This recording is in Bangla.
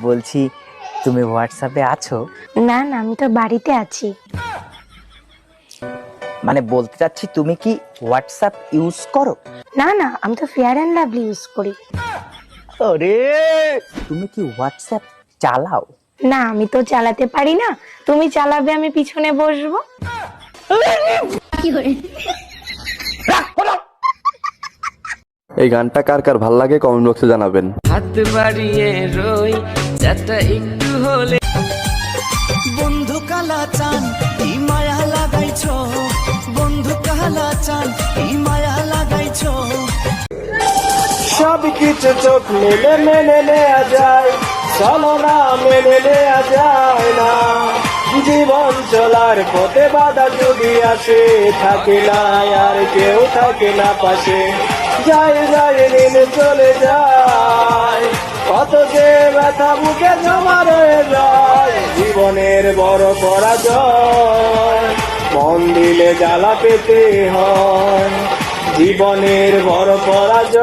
বলছি তুমি হোয়াটসঅ্যাপে আছো? না না, আমি তো বাড়িতে আছি। মানে বলতে চাচ্ছি তুমি কি হোয়াটসঅ্যাপ ইউজ করো? না না, আমি তো ফেয়ার অ্যান্ড লাভলি ইউজ করি। আরে তুমি কি হোয়াটসঅ্যাপ চালাও? না, আমি তো চালাতে পারি না। তুমি চালাবে, আমি পিছনে বসবো। এই গানটা কার কার ভাল লাগে কমেন্ট বক্সে জানাবেন। হাত বাড়িয়ে রই চাটা একটু হলে বন্ধু কালা চান কি মায়া লাগাইছো, বন্ধু কালা চান কি মায়া লাগাইছো। সব কিছু চোখ মেলে মেনে নেওয়া যায়, চলো না মেনে নেওয়া যায় না। জীবন চলার পথে বাধা যদি আসে, থাকে না আর কেউ থাকে না পাশে। যায় যায় দিন চলে যায়, কত যে ব্যথা বুকে জমা রয়ে যায়। জীবনের বড় পরাজয়, মন দিলে জ্বালা পেতে হয়। জীবনের বড় পরাজয়।